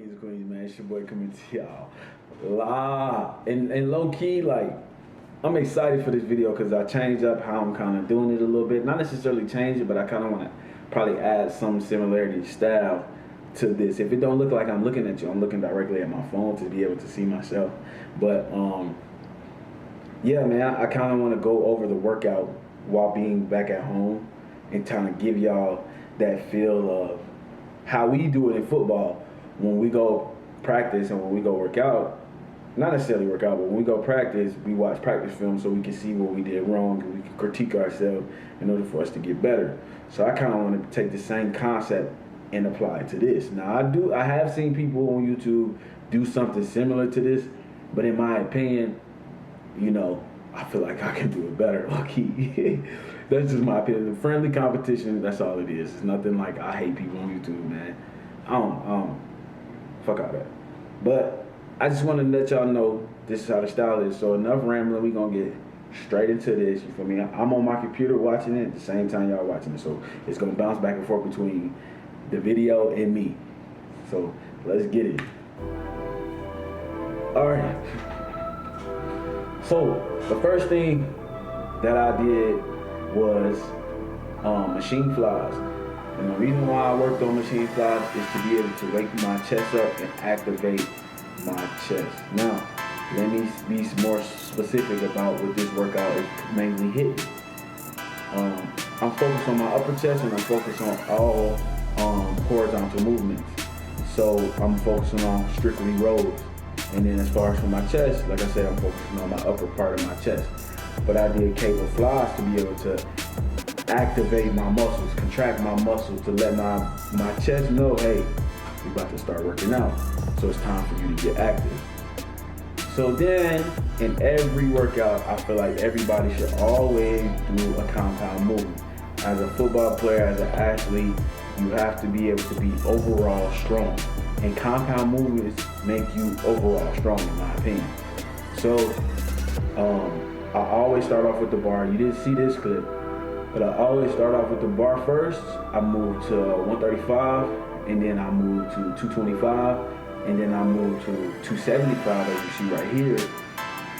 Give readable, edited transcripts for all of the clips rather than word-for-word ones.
Kings and Queens, man? It's your boy coming to y'all live. And low key, like, I'm excited for this video because I changed up how I'm kind of doing it a little bit. Not necessarily change it, but I kind of want to probably add some similarity style to this. If it don't look like I'm looking at you, I'm looking directly at my phone to be able to see myself. But yeah, man, I kind of want to go over the workout while being back at home and kind of give y'all that feel of how we do it in football when we go practice and when we go work out. Not necessarily work out, but when we go practice, we watch practice film so we can see what we did wrong and we can critique ourselves in order for us to get better. So I kind of want to take the same concept and apply it to this. Now I have seen people on YouTube do something similar to this, but in my opinion, you know, I feel like I can do it better, lucky. That's just my opinion. The friendly competition, that's all it is. It's nothing like I hate people on YouTube, man. Fuck all that. But I just want to let y'all know this is how the style is. So enough rambling, we gonna get straight into this, you feel me? I'm on my computer watching it at the same time y'all watching it. So it's gonna bounce back and forth between the video and me. So let's get it. All right. So the first thing that I did was machine flies. And the reason why I worked on machine flies is to be able to wake my chest up and activate my chest. Now, let me be more specific about what this workout is mainly hitting. I'm focused on my upper chest and I'm focused on all horizontal movements. So I'm focusing on strictly rows. And then as far as for my chest, like I said, I'm focusing on my upper part of my chest. But I did cable flies to be able to activate my muscles, contract my muscles, to let my chest know, hey, we're about to start working out. So it's time for you to get active. So then, in every workout, I feel like everybody should always do a compound movement. As a football player, as an athlete, you have to be able to be overall strong. And compound movements make you overall strong, in my opinion. So, I always start off with the bar. You didn't see this clip, but I always start off with the bar first. I move to 135, and then I move to 225, and then I move to 275, as you see right here.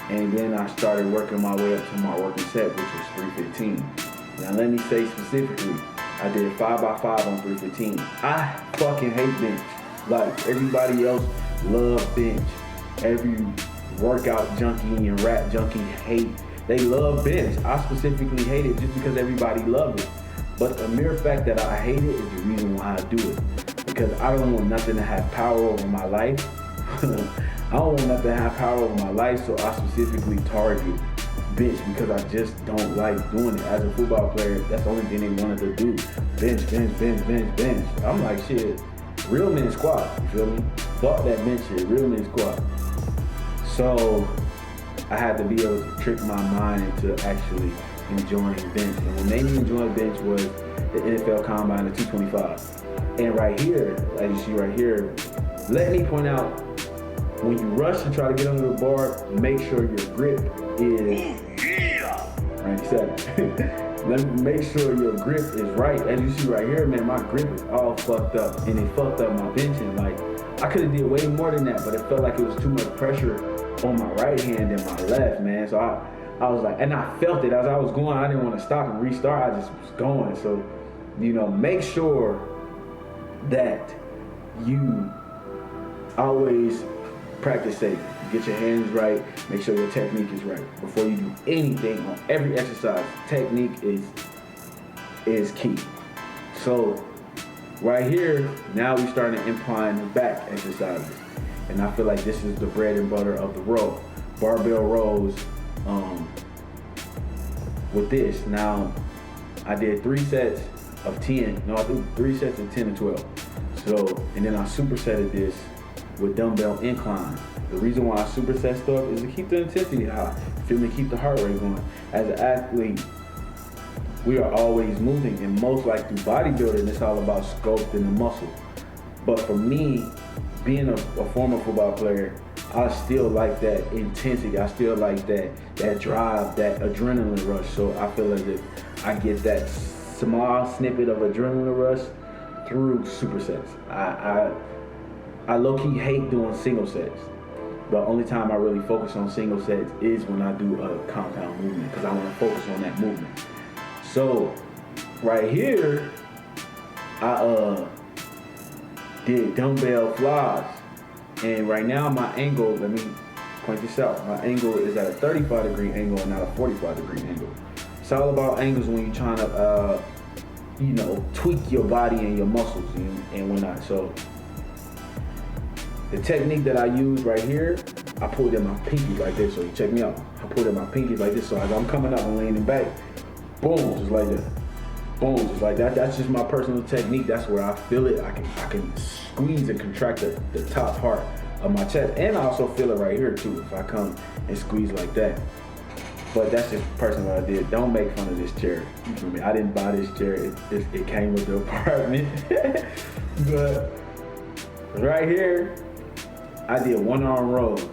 And then I started working my way up to my working set, which was 315. Now let me say specifically, I did 5x5 on 315. I fucking hate bench. Like everybody else love bench. Every workout junkie and rap junkie they love bench. I specifically hate it just because everybody loves it. But the mere fact that I hate it is the reason why I do it. Because I don't want nothing to have power over my life. I don't want nothing to have power over my life, so I specifically target bench because I just don't like doing it. As a football player, that's the only thing they wanted to do. Bench, bench, bench, bench, bench. I'm like, shit, real men squat, you feel me? Fuck that bench shit, real men squat. So I had to be able to trick my mind into actually enjoying bench. And what made me enjoy bench was the NFL Combine, the 225. And right here, as you see right here, let me point out, when you rush and try to get under the bar, make sure your grip is 97. Let me make sure your grip is right. As you see right here, man, my grip is all fucked up, and it fucked up my benching. Like, I could have did way more than that, but it felt like it was too much pressure on my right hand than my left, man. So I was like, and I felt it as I was going. I didn't want to stop and restart. I just was going. So, you know, make sure that you always practice safe. Get your hands right. Make sure your technique is right before you do anything on every exercise. Technique is key. So right here, now we starting to implement the back exercises, and I feel like this is the bread and butter of the row. Barbell rows with this. Now I did 3 sets of 10. No, I did 3 sets of 10 and 12. So, and then I supersetted this with dumbbell incline. The reason why I superset stuff is to keep the intensity high. Feel me? Keep the heart rate going. As an athlete, we are always moving, and most like through bodybuilding, it's all about sculpting the muscle. But for me, being a former football player, I still like that intensity. I still like that drive, that adrenaline rush. So I feel as if I get that small snippet of adrenaline rush through supersets. I low-key hate doing single sets. The only time I really focus on single sets is when I do a compound movement, because I want to focus on that movement. So right here, I did dumbbell flies, and right now my angle, let me point this out, my angle is at a 35-degree angle and not a 45-degree angle. It's all about angles when you're trying to tweak your body and your muscles and whatnot. So the technique that I use right here, I pulled in my pinkies like this. So you check me out. I pulled in my pinkies like this. So as I'm coming up and leaning back, boom, just like that. Boom, just like that. That's just my personal technique. That's where I feel it. I can squeeze and contract the top part of my chest. And I also feel it right here too, if I come and squeeze like that. But that's just personally what I did. Don't make fun of this chair. You feel me? I didn't buy this chair. It came with the apartment. But right here, I did 1-arm rows.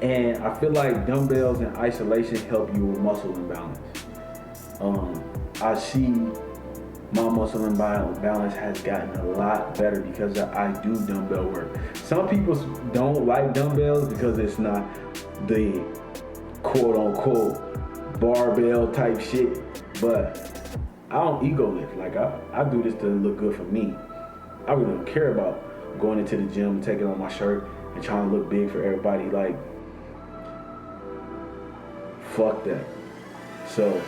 And I feel like dumbbells in isolation help you with muscle imbalance. I see my muscle imbalance has gotten a lot better because I do dumbbell work. Some people don't like dumbbells because it's not the quote unquote barbell type shit, but I don't ego lift. Like I do this to look good for me. I really don't care about going into the gym and taking on my shirt and trying to look big for everybody. Like, fuck that. So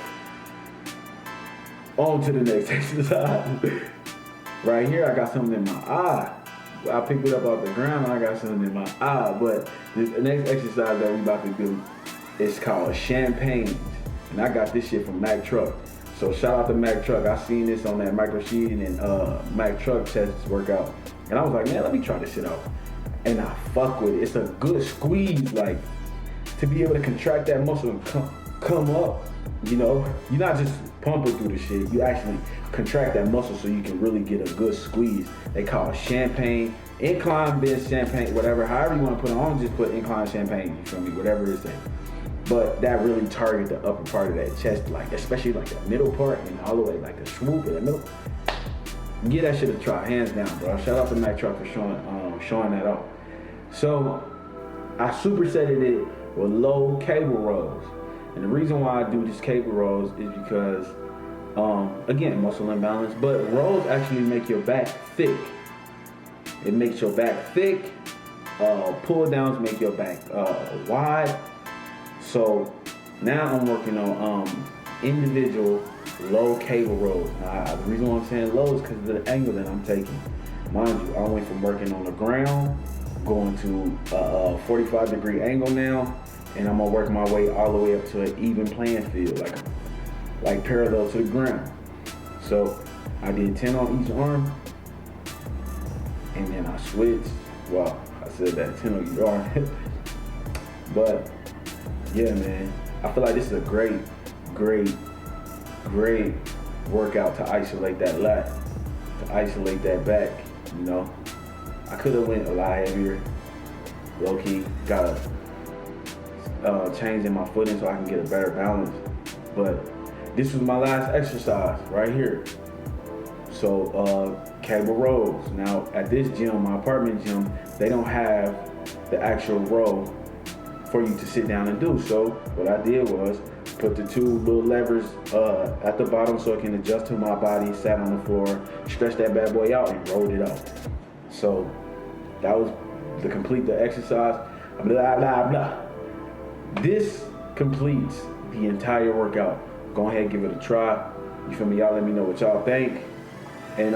on to the next exercise. Right here, I got something in my eye. I picked it up off the ground and I got something in my eye. But the next exercise that we about to do is called champagne. And I got this shit from Mac Truck. So shout out to Mac Truck. I seen this on that Micro Sheeting and Mac Truck chest workout. And I was like, man, let me try this shit out. And I fuck with it. It's a good squeeze, like, to be able to contract that muscle and come up, you know? You're not just pumping through the shit. You actually contract that muscle so you can really get a good squeeze. They call it champagne, incline bench champagne, whatever, however you want to put it on, just put incline champagne, you feel me, whatever it is. But that really target the upper part of that chest, like, especially like the middle part and all the way, like the swoop in the middle. Give that shit a try, hands down, bro. Shout out to Mac Truck for showing that off. So I supersetted it with low cable rows. And the reason why I do this cable rows is because, again, muscle imbalance, but rows actually make your back thick. It makes your back thick. Pull downs make your back wide. So now I'm working on individual low cable rows. Now, the reason why I'm saying low is because of the angle that I'm taking. Mind you, I went from working on the ground, going to a 45-degree angle now, and I'm gonna work my way all the way up to an even playing field, like parallel to the ground. So I did 10 on each arm, and then I switched. Wow, I said that 10 on each arm. But yeah, man, I feel like this is a great workout to isolate that lat, to isolate that back. You know, I could have went a lot heavier, low key, got a change in my footing so I can get a better balance. But this was my last exercise right here. So cable rows. Now at this gym, my apartment gym, they don't have the actual row for you to sit down and do. So what I did was put the two little levers at the bottom so it can adjust to my body, sat on the floor, stretched that bad boy out and rolled it out. So that was to complete the exercise. Blah, blah, blah. This completes the entire workout. Go ahead and give it a try. You feel me? Y'all let me know what y'all think. And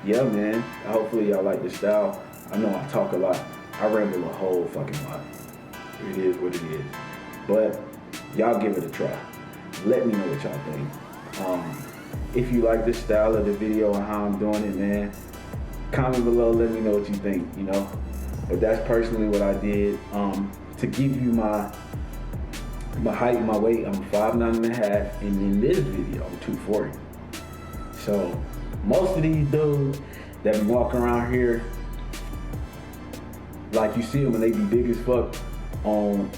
yeah, man, hopefully y'all like this style. I know I talk a lot. I ramble a whole fucking lot. It is what it is. But y'all give it a try. Let me know what y'all think. If you like this style of the video and how I'm doing it, man, comment below, let me know what you think, you know. But that's personally what I did. To give you my height, my weight, I'm 5'9.5", and in this video, I'm 240. So most of these dudes that be walking around here, like you see them and they be big as fuck on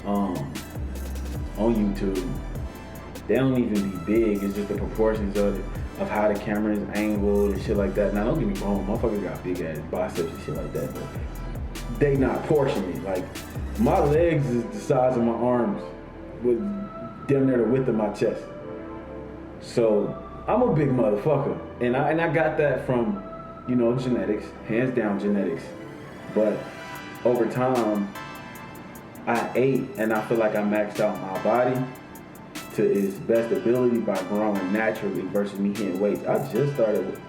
YouTube, they don't even be big. It's just the proportions of how the camera is angled and shit like that. Now don't get me wrong, motherfuckers got big ass biceps and shit like that, but they not portioning. Like, my legs is the size of my arms with damn near the width of my chest. So I'm a big motherfucker, and I got that from, you know, genetics, hands down genetics. But over time, I ate, and I feel like I maxed out my body to its best ability by growing naturally versus me hitting weights. I just started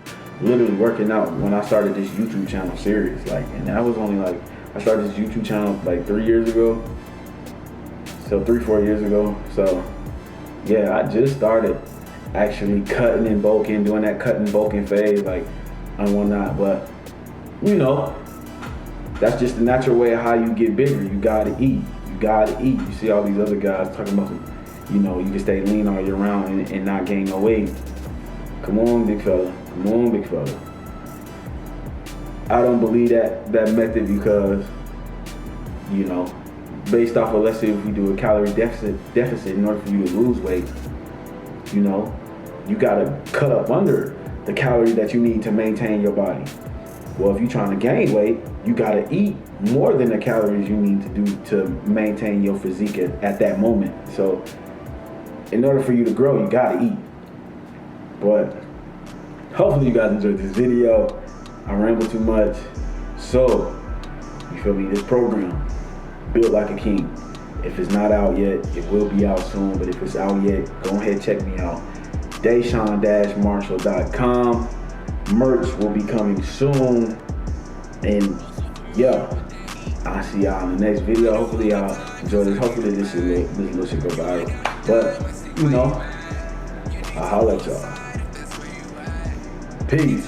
literally working out when I started this YouTube channel serious, like, and that was only like, I started this YouTube channel like 3 years ago. So 3-4 years ago. So yeah, I just started actually cutting and bulking, doing that cutting bulking phase, like, and whatnot. But you know, that's just the natural way of how you get bigger. You gotta eat. You gotta eat. You see all these other guys talking about, you know, you can stay lean all year round and not gain no weight. Come on, big fella. Come on, big fella. I don't believe that method because, you know, based off of, let's say if we do a calorie deficit in order for you to lose weight, you know, you gotta cut up under the calorie that you need to maintain your body. Well, if you're trying to gain weight, you gotta eat more than the calories you need to do to maintain your physique at that moment. So in order for you to grow, you gotta eat. But hopefully you guys enjoyed this video. I ramble too much. So, you feel me, this program, Built Like a King. If it's not out yet, it will be out soon. But if it's out yet, go ahead, check me out. DeShawn-Marshall.com. Merch will be coming soon. And yeah, I'll see y'all in the next video. Hopefully y'all enjoy this. Hopefully this little shit go viral. But, you know, I'll holler at y'all. Peace.